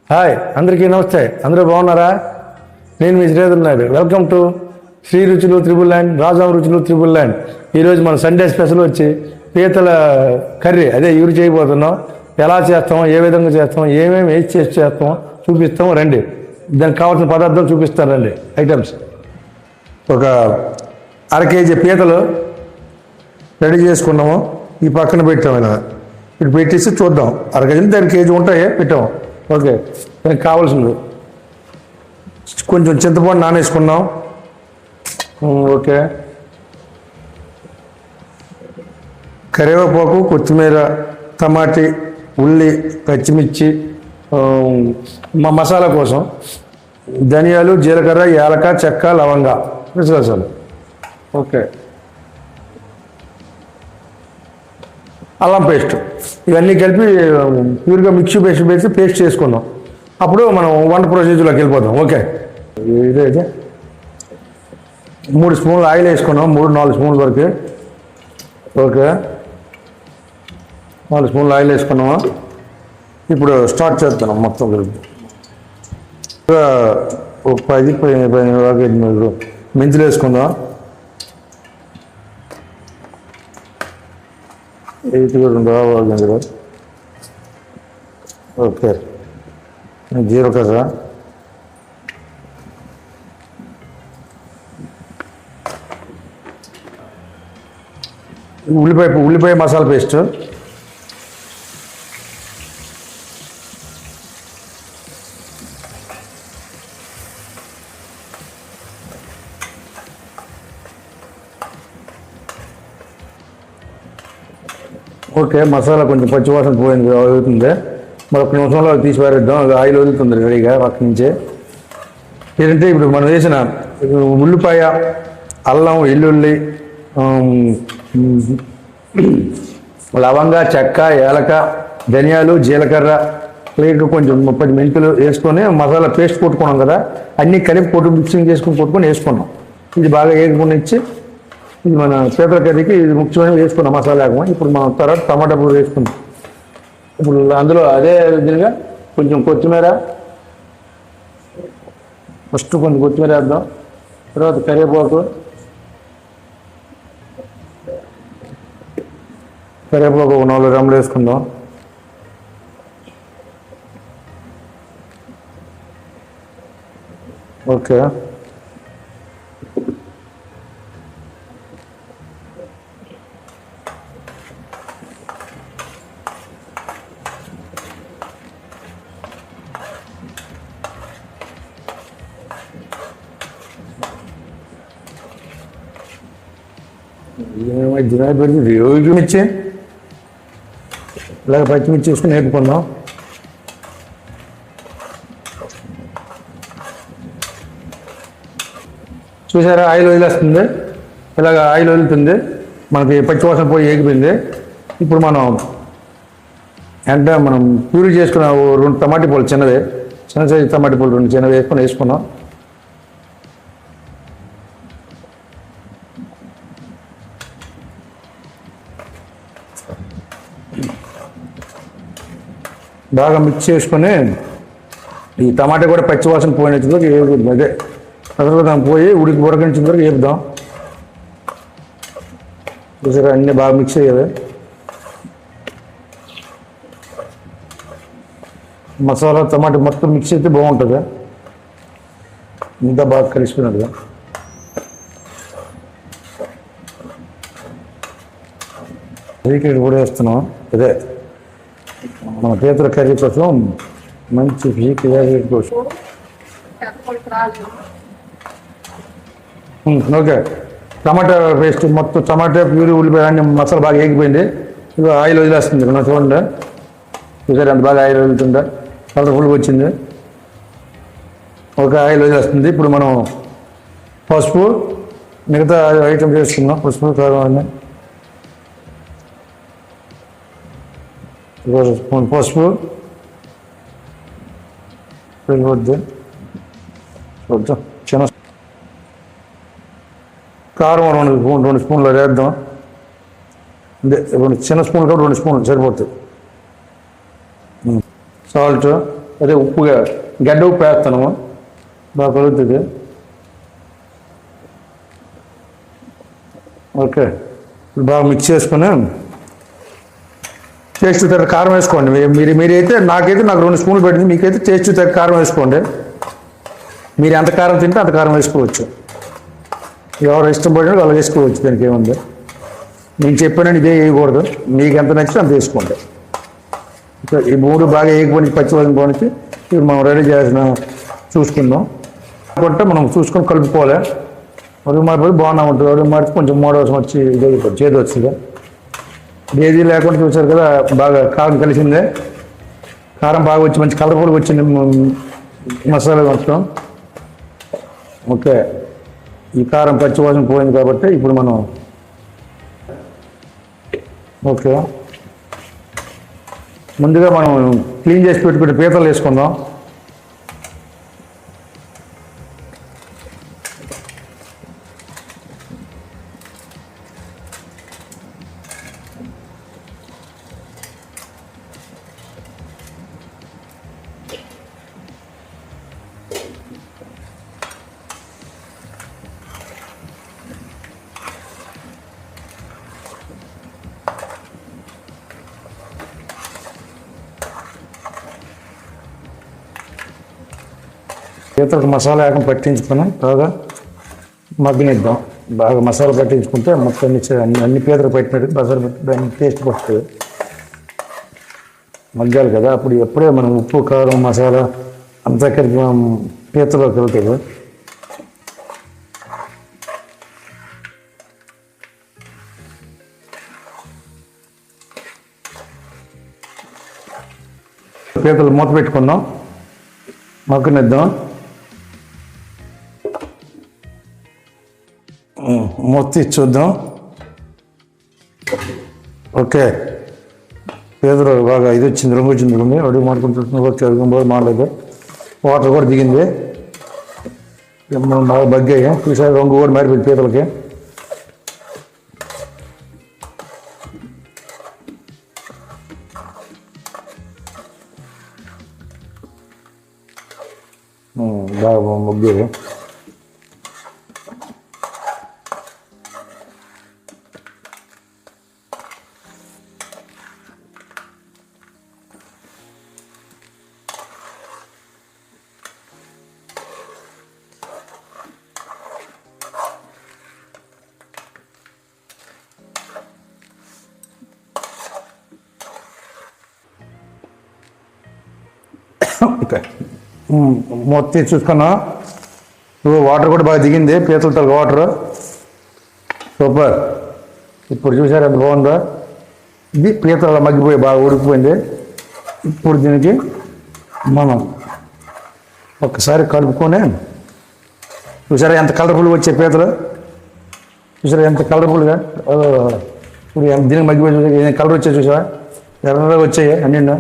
Hi అందరికీ నమస్తే. అందరూ బాగున్నారా? నేను మీ శ్రీధర్ నాయుడు. వెల్కమ్ టు శ్రీ రుచులు త్రిబుల్ ల్యాండ్, రాజాం రుచులు త్రిబుల్ ల్యాండ్. ఈరోజు మన సండే స్పెషల్ వచ్చి పీతల కర్రీ అదే యూరి చేయబోతున్నాం. ఎలా చేస్తాం, ఏ విధంగా చేస్తాం, ఏమేమి వేసి చేస్తాం చూపిస్తాం రండి. దానికి కావాల్సిన పదార్థాలు చూపిస్తాను రండి. ఐటమ్స్ ఒక 1/2 కేజీ పీతలు రెడీ చేసుకున్నాము. ఈ పక్కన పెట్టాము. ఇలా ఇటు పెట్టేసి చూద్దాం. 1/2 కేజీ 1 కేజీ ఉంటాయి పెట్టాము. ఓకే, దానికి కావాల్సింది కొంచెం చింతపండు నానేసుకున్నాం. ఓకే, కరివేపాకు, కొత్తిమీర, టమాటీ, ఉల్లి, పచ్చిమిర్చి, మసాలా కోసం ధనియాలు, జీలకర్ర, యాలక, చెక్క, లవంగ, గసగసాలు. ఓకే, అల్లం పేస్ట్ ఇవన్నీ కలిపి ప్యూర్గా మిక్సీ పేస్ట్ చేసుకున్నాం. అప్పుడు మనం వంట ప్రొసీజర్లోకి వెళ్ళిపోతాం. ఓకే, ఇదైతే 3 స్పూన్లు ఆయిల్ వేసుకున్నాం. 3-4 స్పూన్ల వరకు. ఓకే, 4 స్పూన్లు ఆయిల్ వేసుకున్నాము. ఇప్పుడు స్టార్ట్ చేస్తున్నాం మొత్తం కలిపి. ఒక 10 మెంతులు వేసుకుందాం. ఓకే, జీలకర్ర, ఉల్లిపాయ మసాలా పేస్ట్, ఓకే. మసాలా కొంచెం పచ్చివాసన పోయింది అవుతుంది. మరొక నిమిషంలో తీసి పారేద్దాం. ఆయిల్ వదులుతుంది రెడీగా పక్క నుంచే. ఏంటంటే ఇప్పుడు మనం వేసిన ఉల్లిపాయ, అల్లం, వెల్లుల్లి, లవంగ, చెక్క, ఏలక, ధనియాలు, జీలకర్ర, లేక కొంచెం 30 మెంతులు వేసుకొని మసాలా పేస్ట్ కొట్టుకున్నాం కదా, అన్నీ కలిపి మిక్సింగ్ కొట్టుకొని వేసుకున్నాం. ఇది బాగా వేసుకొని ఇచ్చి ఇది మన పీతల కర్రీకి ఇది ముఖ్యమైన వేసుకున్నాం మసాలా. ఇప్పుడు మనం తర్వాత టమాటా పూలు వేసుకున్నాం. ఇప్పుడు అందులో అదే విధంగా కొంచెం కొత్తిమీర, ఫస్ట్ కొంచెం కొత్తిమీర వేద్దాం. తర్వాత కరివేపాకు 4 రెమ్మలు వేసుకుందాం. ఓకే, పచ్చిమిర్చి ఇలాగ పచ్చిమిర్చి వేసుకుని వేపుకుందాం. చూసారా, ఆయిల్ వదిలేస్తుంది. ఇలాగ ఆయిల్ వదులుతుంది. మనకి పచ్చివాసన పోయి ఏగిపోయింది. ఇప్పుడు మనం ప్యూరీ చేసుకున్న 2 టమాటీ పూలు చిన్న సైజు టమాటీ పూలు 2 చిన్నవి వేసుకున్నాం. బాగా మిక్స్ చేసుకొని ఈ టమాటా కూడా పచ్చివాసన పోయినట్టు అదే అసలు పోయి ఉడికించిన వరకు వేపుదాం. చూసారా, అన్నీ బాగా మిక్స్ అయ్యేది. మసాలా టమాటా మొత్తం మిక్స్ అయితే బాగుంటుంది. ఇంత బాగా కలిసిపోయినట్టుగా. వీకెండ్ కూడా వేస్తున్నాం. అదే మన పీతల కర్రీ కోసం మంచి వీకెండ్ కోసం. ఓకే, టమాటా పేస్ట్ మొత్తం టమాటా ప్యూరీ ఉల్లిపాయ అన్ని మసాలా బాగా ఏగిపోయింది. ఇక ఆయిల్ వదిలేస్తుంది. చూడండి, చూసారు ఎంత బాగా ఆయిల్ వదులుతుందా, కలర్ఫుల్గా వచ్చింది. ఒక ఆయిల్ వదిలేస్తుంది. ఇప్పుడు మనం పసుపు, మిగతా ఐటమ్ చేసుకున్నాం. పసుపు, కారం అన్నీ. పసుపు వద్దు చూద్దాం. చిన్న కారం 2 స్పూన్లు వేద్దాం. అదే 2 చిన్న స్పూన్లు కాబట్టి 2 స్పూన్లు సరిపోతుంది. సాల్ట్, అదే ఉప్పుగా గడ్డ ఉప్పు వేస్తాను, బాగా కలుగుతుంది. ఓకే, బాగా మిక్స్ చేసుకుని టేస్ట్ తగ్గ కారం వేసుకోండి. మీరైతే నాకైతే నాకు 2 స్పూన్లు పెట్టింది, మీకైతే టేస్ట్ తగ్గ కారం వేసుకోండి. మీరు ఎంత కారం తింటే అంత కారం వేసుకోవచ్చు, ఎవరు ఇష్టం పడినా వాళ్ళు వేసుకోవచ్చు, దానికి ఏముంది. నేను చెప్పానని ఇదే వేయకూడదు, మీకు ఎంత నచ్చితే అంత వేసుకోండి. ఈ 3 బాగా వేయకపోయి పచ్చివాసన పోనికి ఇప్పుడు మనం రెడీ చేసిన చూసుకుందాం. అనుకుంటే మనం చూసుకొని కలుపుకోవాలి. ఉడుగు మారిపోయి బాగున్నా ఉంటుంది, ఉడుగు మారితే కొంచెం మోడవసం వచ్చి చేదు వచ్చింది. ఏది లేకుండా చూసారు కదా, బాగా కారం కలిసిందే, కారం బాగా వచ్చి మంచి కలర్ఫుల్గా వచ్చింది మసాలా మొత్తం. ఓకే, ఈ కారం పచ్చివాసన పోయింది కాబట్టి ఇప్పుడు మనం ఓకే ముందుగా మనం క్లీన్ చేసి పెట్టుకుని పీతలు వేసుకుందాం. పీతలకు మసాలా ఏకం పట్టించుకొని బాగా మగ్గనిద్దాం. బాగా మసాలా పట్టించుకుంటే మొత్తం అన్ని పీతలు పెట్టినట్టు మసాలా పెట్టి అన్ని టేస్ట్ పడుతుంది. మగ్గాలి కదా, అప్పుడు ఎప్పుడే మనం ఉప్పు కారం మసాలా అంతా కలిపి పీతలో కలుగుతుంది. పీతలు మూత పెట్టుకుందాం, మగ్గనిద్దాం. మూత తీసి చూద్దాం. ఓకే, పీతలు బాగా ఇది వచ్చింది, రంగు వచ్చింది, అడుగు మాడుకుంటుంది. ఓకే, అడుగు మాడలేదు, వాటర్ కూడా దిగింది, బాగా బగ్గాయి. చూసారు రంగు కూడా మారిపోయింది పీతలకి. బాగా మొగ్గారు. ఓకే, మొత్తం చూసుకున్నా, వాటర్ కూడా బాగా దిగింది, పీతలతో వాటర్ సూపర్. ఇప్పుడు చూసారు ఎంత బాగుందో, ఇది పీతల మగ్గిపోయి బాగా ఉడికిపోయింది. ఇప్పుడు దీనికి మనం ఒక్కసారి కలుపుకొని, చూసారా ఎంత కలర్ఫుల్గా వచ్చే పీతలు, చూసారా ఎంత కలర్ఫుల్గా. ఇప్పుడు దీనికి మగ్గిపోయి కలర్ వచ్చాయి, చూసారా ఎర్రగా వచ్చాయి అన్నీ.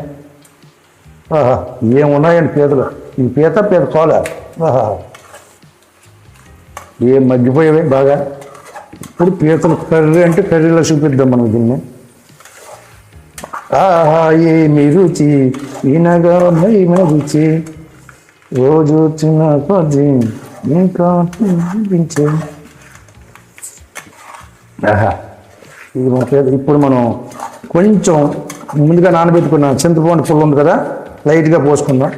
ఆహా, ఏమున్నాయండి పీతలు, ఈ పీత కోల. ఆహా, ఏం మగ్గిపోయేవి బాగా. ఇప్పుడు పీతలు కర్రీ అంటే కర్రీలో చూపిద్దాం మనం దీన్ని. ఆహా, ఏమి రుచి ఈనగా రుచి, రోజు చిన్న కొద్ది ఇంకా అనిపించే. ఆహా, ఇప్పుడు మనం కొంచెం ముందుగా నానబెట్టుకున్న చింతపండు పుల్ల ఉంది కదా, లైట్గా పోసుకుందాం.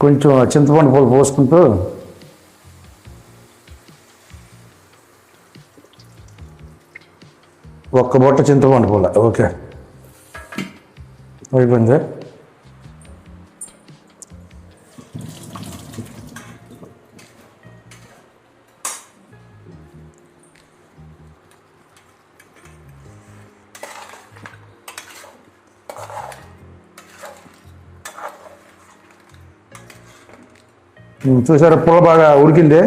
కొంచెం చింతపండు పుల్ల పోసుకుంటూ ఒక్క బొట్ట చింతపండు పుల్ల. ఓకే, అయిపోయింది. చూసారా పుల్ల బాగా ఉడికింది,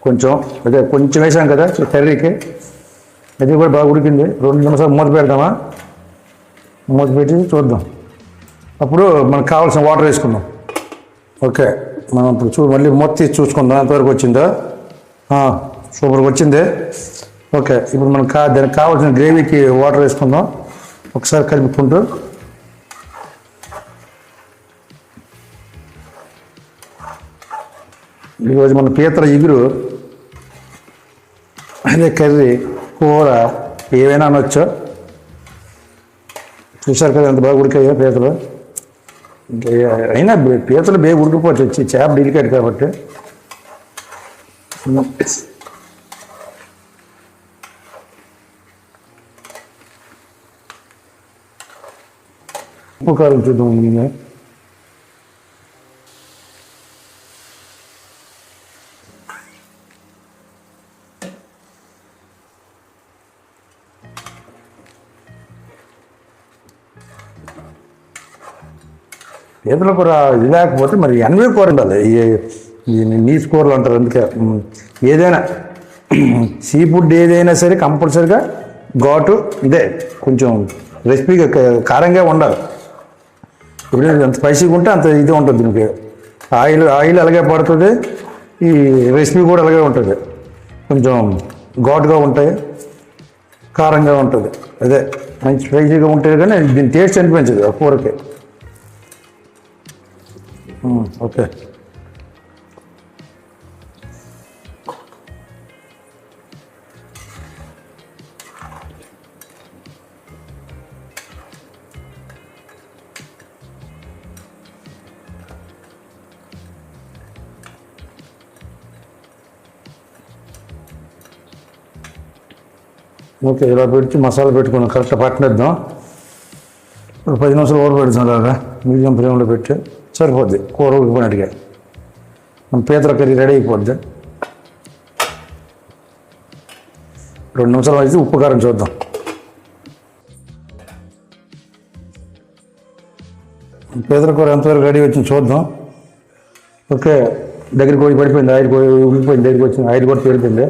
కొంచెం అదే కొంచెం వేసాం కదా కర్రీకి, అది కూడా బాగా ఉడికింది. 2 నిమిషాలు మూత పెడదామా, మూత పెట్టి చూద్దాం. అప్పుడు మనకు కావాల్సిన వాటర్ వేసుకుందాం. ఓకే, మనం ఇప్పుడు మళ్ళీ మూత తీసి చూసుకుందాం ఎంతవరకు వచ్చిందో. సూపర్గా వచ్చింది. ఓకే, ఇప్పుడు మనం దానికి కావాల్సిన గ్రేవీకి వాటర్ వేసుకుందాం. ఒకసారి కలుపుకుంటూ ఈరోజు మన పీతల ఇగురు, అదే కర్రీ, కూర ఏవైనా అనొచ్చు. చూసారు కదా ఎంత బాగా ఉడికాయో పీతలు. ఇంకా అయినా పీతలు బేగా ఉడికిపోవచ్చు, చేప డెలికేట్ కాబట్టి. ఉప్పు కారం చూద్దాం. పీతల కూర ఇది లేకపోతే మరి ఎనభై కూర ఉండాలి. ఈ నీసు కూరలు అంటారు. అందుకే ఏదైనా సీ ఫుడ్ ఏదైనా సరే కంపల్సరిగా ఘాటు ఇదే, కొంచెం రెసిపీగా కారంగా ఉండాలి. ఇప్పుడు ఎంత స్పైసీగా ఉంటే అంత ఇది ఉంటుంది. దీనికి ఆయిల్ అలాగే పడుతుంది, ఈ రెసిపీ కూడా అలాగే ఉంటుంది. కొంచెం ఘాటుగా ఉంటాయి, కారంగా ఉంటుంది. అదే మంచి స్పైసీగా ఉంటుంది, కానీ దీని టేస్ట్ అనిపించదు ఆ కూరకి. Okay, okay. ఇలా పెట్టి మసాలా పెట్టుకున్నాం, కరెక్ట్గా పట్టనిద్దాం. ఒక 10 నిమిషాలు పెడతాం. అలాగా మీడియం ఫ్లేమ్లో పెట్టి సరిపోద్ది. కూర ఉడికిపోయినట్టుగా మన పీతల కర్రీ రెడీ అయిపోద్ది. 2 నిమిషాలు అయితే ఉప్పు కారం చూద్దాం. పీతల కూర ఎంతవరకు రెడీ వచ్చింది చూద్దాం. ఓకే, దగ్గరికి పోయి పడిపోయింది, ఆయిల్ పోయి ఉడికిపోయింది, దగ్గరికి వచ్చింది, ఆయిల్ కూడా పెరిగింది.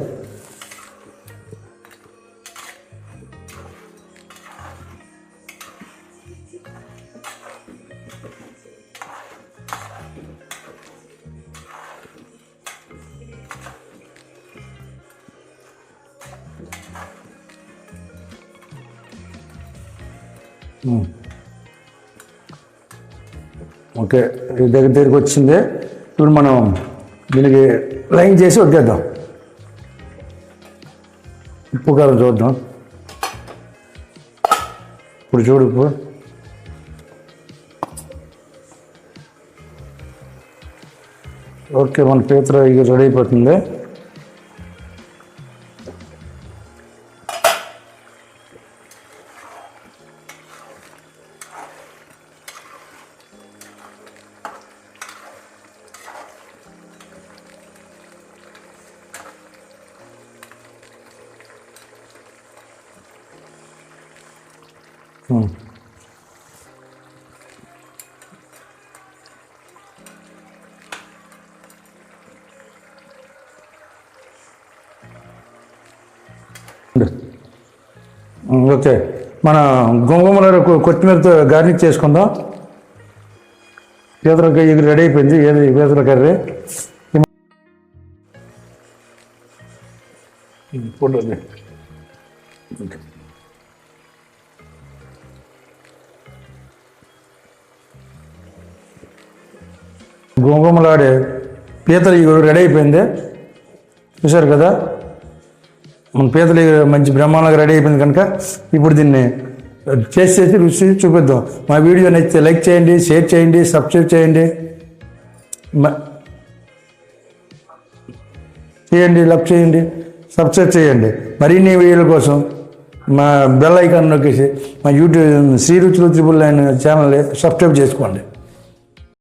ఓకే, దగ్గరికి వచ్చింది. ఇప్పుడు మనం దీనికి లైన్ చేసి వదిలేద్దాం. ఉప్పు కారం చూద్దాం. ఇప్పుడు చూడు, ఇప్పుడు ఓకే, మన పీతల ఇక రెడీ అయిపోతుంది. ఓకే, మన గోంగూర కొత్తిమీరతో గార్నిష్ చేసుకుందాం. పీతల కర్రీ రెడీ అయిపోయింది. ఏది పీతల కర్రీ గోంగూరలాడే పీతల రెడీ అయిపోయింది. చూసారు కదా, మన పీతలు మంచి బ్రహ్మాండంగా రెడీ అయిపోయింది. కనుక ఇప్పుడు దీన్ని చేసి రుచి చూపిద్దాం. మా వీడియో నచ్చితే లైక్ చేయండి, షేర్ చేయండి, సబ్స్క్రైబ్ చేయండి, లైక్ చేయండి, సబ్స్క్రైబ్ చేయండి. మరిన్ని వీడియోల కోసం మా బెల్ ఐకాన్ నొక్కేసి మా యూట్యూబ్ శ్రీ రుచులు 999 ఛానల్ని సబ్స్క్రైబ్ చేసుకోండి.